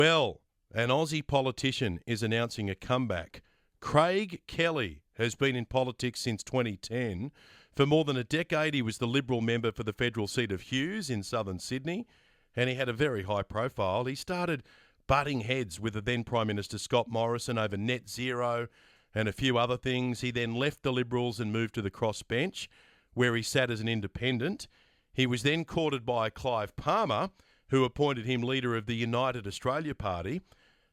Well, an Aussie politician is announcing a comeback. Craig Kelly has been in politics since 2010. For more than a decade, he was the Liberal member for the federal seat of Hughes in southern Sydney, and he had a very high profile. He started butting heads with the then Prime Minister Scott Morrison over net zero and a few other things. He then left the Liberals and moved to the crossbench, where he sat as an independent. He was then courted by Clive Palmer, who appointed him leader of the United Australia Party.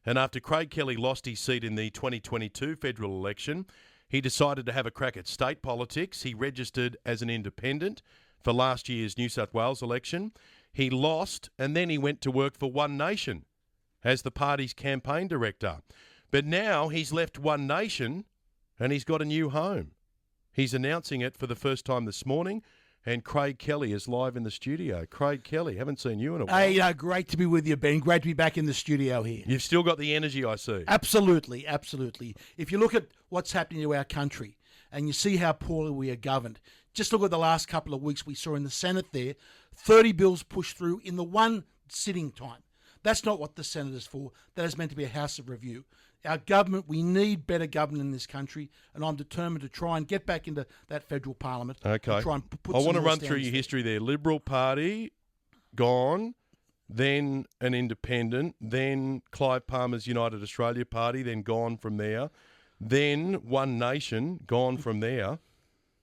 And after Craig Kelly lost his seat in the 2022 federal election, he decided to have a crack at state politics. He registered as an independent for last year's New South Wales election. He lost, and then he went to work for One Nation as the party's campaign director. But now he's left One Nation and he's got a new home. He's announcing it for the first time this morning, and Craig Kelly is live in the studio. Craig Kelly, haven't seen you in a while. Hey, great to be with you, Ben. Great to be back in the studio here. You've still got the energy, I see. Absolutely, absolutely. If you look at what's happening to our country and you see how poorly we are governed, just look at the last couple of weeks we saw in the Senate there, 30 bills pushed through in the one sitting time. That's not what the Senate is for. That is meant to be a house of review. Our government, we need better government in this country, and I'm determined to try and get back into that federal parliament. Okay. And try and put I some want to more run through your history there. Liberal Party, gone, then an independent, then Clive Palmer's United Australia Party, then gone from there, then One Nation, gone from there.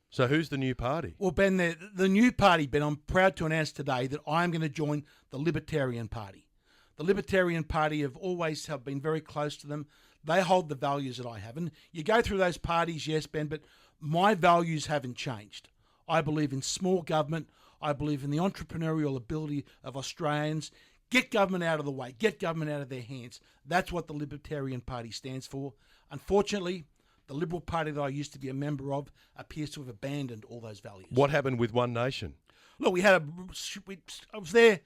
So who's the new party? Well, Ben, the new party, Ben, I'm proud to announce today that I'm going to join the Libertarian Party. The Libertarian Party have been very close to them. They hold the values that I have. And you go through those parties, yes, Ben, but my values haven't changed. I believe in small government. I believe in the entrepreneurial ability of Australians. Get government out of the way. Get government out of their hands. That's what the Libertarian Party stands for. Unfortunately, the Liberal Party that I used to be a member of appears to have abandoned all those values. What happened with One Nation? Look, I was there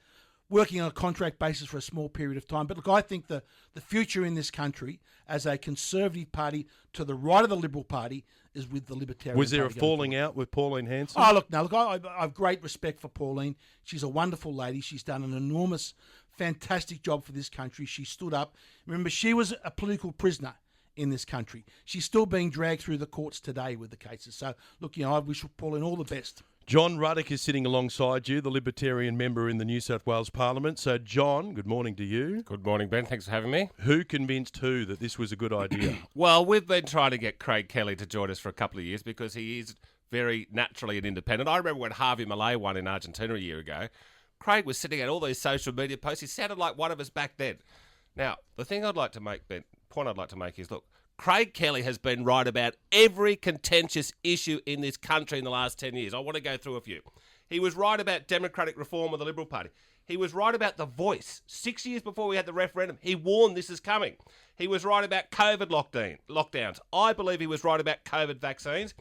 working on a contract basis for a small period of time. But look, I think the future in this country as a conservative party to the right of the Liberal Party is with the Libertarian Party. Was there a falling out with Pauline Hanson? Oh, look, I have great respect for Pauline. She's a wonderful lady. She's done an enormous, fantastic job for this country. She stood up. Remember, she was a political prisoner in this country. She's still being dragged through the courts today with the cases. So, look, I wish Pauline all the best. John Ruddock is sitting alongside you, the Libertarian member in the New South Wales Parliament. So, John, good morning to you. Good morning, Ben. Thanks for having me. Who convinced who that this was a good idea? Well, we've been trying to get Craig Kelly to join us for a couple of years because he is very naturally an independent. I remember when Javier Milei won in Argentina a year ago, Craig was sitting at all these social media posts. He sounded like one of us back then. Now, the thing I'd like to make, Ben, point I'd like to make is, look, Craig Kelly has been right about every contentious issue in this country in the last 10 years. I want to go through a few. He was right about democratic reform of the Liberal Party. He was right about the voice. 6 years before we had the referendum, he warned this is coming. He was right about COVID lockdowns. I believe he was right about COVID vaccines.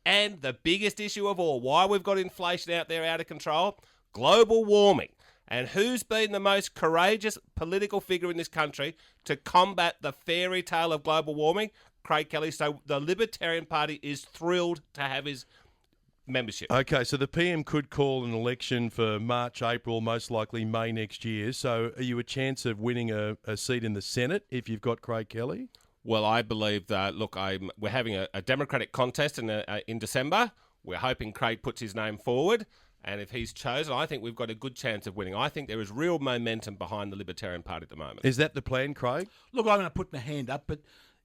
And the biggest issue of all, why we've got inflation out there out of control, global warming. And who's been the most courageous political figure in this country to combat the fairy tale of global warming? Craig Kelly. So the Libertarian Party is thrilled to have his membership. Okay, so the PM could call an election for March, April, most likely May next year. So are you a chance of winning a seat in the Senate if you've got Craig Kelly? Well, I believe that, look, we're having a Democratic contest in December. We're hoping Craig puts his name forward. And if he's chosen, I think we've got a good chance of winning. I think there is real momentum behind the Libertarian Party at the moment. Is that the plan, Craig? Look, I'm going to put my hand up, but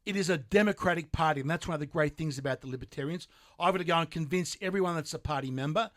it is a democratic party, and that's one of the great things about the Libertarians. I'm going to go and convince everyone that's a party member.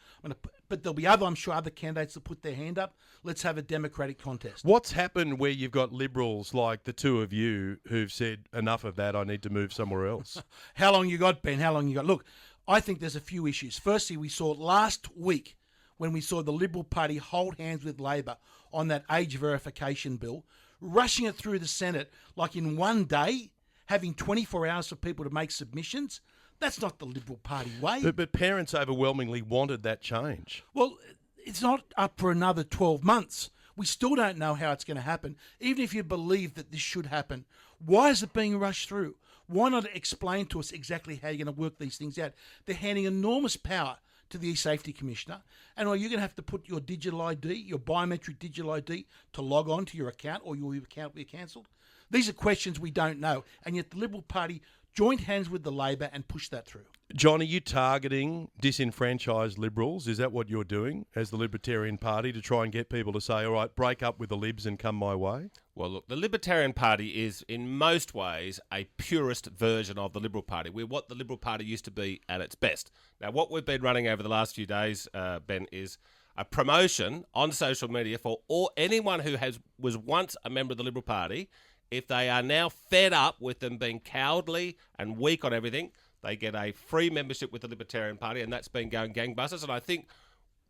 But there'll be I'm sure, other candidates that put their hand up. Let's have a democratic contest. What's happened where you've got Liberals like the two of you who've said, enough of that, I need to move somewhere else? How long you got, Ben? How long you got? Look, I think there's a few issues. Firstly, we saw last week when we saw the Liberal Party hold hands with Labor on that age verification bill, rushing it through the Senate like in one day, having 24 hours for people to make submissions. That's not the Liberal Party way. But parents overwhelmingly wanted that change. Well, it's not up for another 12 months. We still don't know how it's going to happen. Even if you believe that this should happen, why is it being rushed through? Why not explain to us exactly how you're going to work these things out? They're handing enormous power to the e-safety commissioner, and are you going to have to put your digital ID, your biometric digital ID, to log on to your account, or your account will be cancelled? These are questions we don't know, and yet the Liberal Party joined hands with the Labor and pushed that through. John, are you targeting disenfranchised Liberals? Is that what you're doing as the Libertarian Party, to try and get people to say, all right, break up with the Libs and come my way? Well, look, the Libertarian Party is, in most ways, a purist version of the Liberal Party. We're what the Liberal Party used to be at its best. Now, what we've been running over the last few days, Ben, is a promotion on social media for anyone who was once a member of the Liberal Party. If they are now fed up with them being cowardly and weak on everything, they get a free membership with the Libertarian Party, and that's been going gangbusters. And I think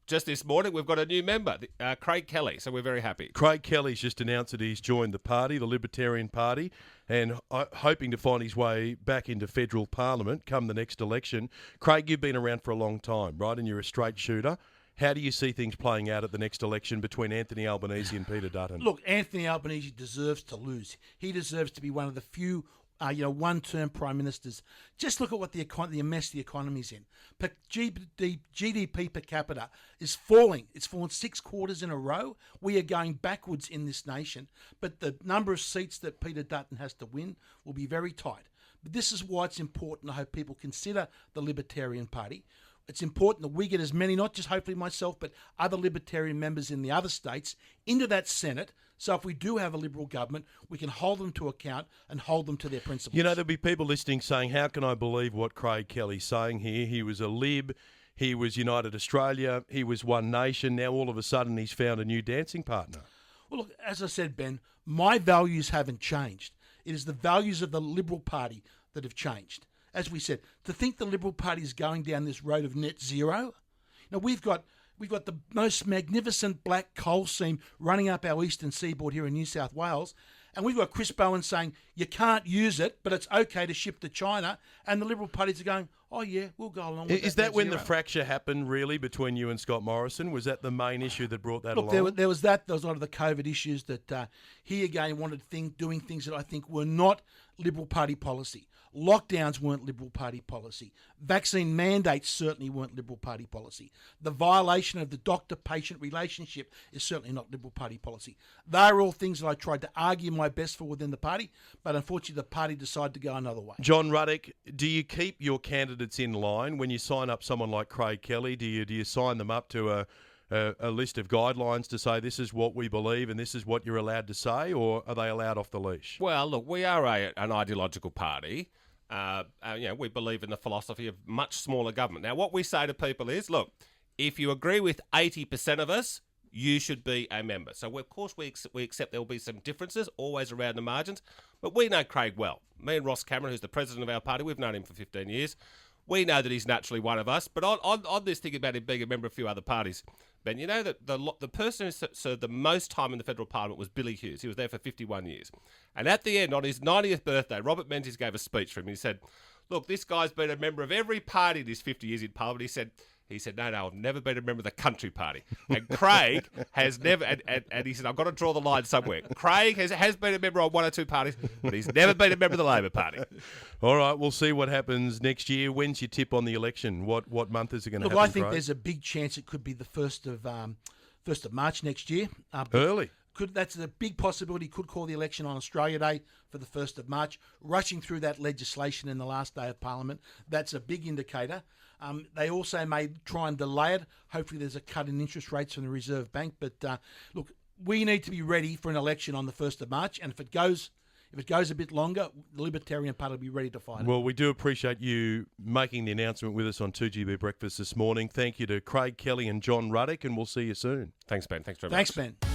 just this morning we've got a new member, Craig Kelly, so we're very happy. Craig Kelly's just announced that he's joined the party, the Libertarian Party, and hoping to find his way back into federal parliament come the next election. Craig, you've been around for a long time, right, and you're a straight shooter. How do you see things playing out at the next election between Anthony Albanese and Peter Dutton? Look, Anthony Albanese deserves to lose. He deserves to be one of the few one-term prime ministers. Just look at what the mess the economy's in. But GDP per capita is falling. It's fallen 6 quarters in a row. We are going backwards in this nation. But the number of seats that Peter Dutton has to win will be very tight. But this is why it's important. I hope people consider the Libertarian Party. It's important that we get as many, not just hopefully myself, but other Libertarian members in the other states into that Senate. So if we do have a Liberal government, we can hold them to account and hold them to their principles. You know, there'll be people listening saying, how can I believe what Craig Kelly's saying here? He was a Lib, he was United Australia, he was One Nation. Now all of a sudden he's found a new dancing partner. Well, look, as I said, Ben, my values haven't changed. It is the values of the Liberal Party that have changed. As we said, to think the Liberal Party is going down this road of net zero. Now, we've got the most magnificent black coal seam running up our eastern seaboard here in New South Wales, and we've got Chris Bowen saying you can't use it, but it's okay to ship to China, and the Liberal parties are going, oh yeah, we'll go along with that. Is that when the fracture happened, really, between you and Scott Morrison? Was that the main issue that brought that along? There was that. There was a lot of the COVID issues that he again wanted doing things that I think were not Liberal Party policy. Lockdowns weren't Liberal Party policy. Vaccine mandates certainly weren't Liberal Party policy. The violation of the doctor-patient relationship is certainly not Liberal Party policy. They're all things that I tried to argue my best for within the party, but unfortunately the party decided to go another way. John Ruddock, do you keep your candidates in line when you sign up someone like Craig Kelly? Do you sign them up to a list of guidelines to say this is what we believe and this is what you're allowed to say, or are they allowed off the leash? Well, look, we are an ideological party. We believe in the philosophy of much smaller government. Now, what we say to people is, look, if you agree with 80% of us, you should be a member. So, of course, we accept there will be some differences, always around the margins, but we know Craig well. Me and Ross Cameron, who's the president of our party, we've known him for 15 years. We know that he's naturally one of us. But on this thing about him being a member of a few other parties, Ben, you know that the person who served the most time in the federal parliament was Billy Hughes. He was there for 51 years. And at the end, on his 90th birthday, Robert Menzies gave a speech for him. He said, look, this guy's been a member of every party in his 50 years in parliament. He said, no, I've never been a member of the Country Party. And Craig has never, and he said, I've got to draw the line somewhere. Craig has been a member of one or two parties, but he's never been a member of the Labor Party. All right, we'll see what happens next year. When's your tip on the election? What month is it going to happen, Look, I think Craig? there's a big chance it could be the 1st of March next year. Early. That's a big possibility. Could call the election on Australia Day for the 1st of March. Rushing through that legislation in the last day of Parliament, that's a big indicator. They also may try and delay it. Hopefully there's a cut in interest rates from the Reserve Bank. But look, we need to be ready for an election on the 1st of March. And if it goes a bit longer, the Libertarian Party will be ready to fight it. Well, we do appreciate you making the announcement with us on 2GB Breakfast this morning. Thank you to Craig Kelly and John Ruddock, and we'll see you soon. Thanks, Ben. Thanks very much. Thanks, Ben.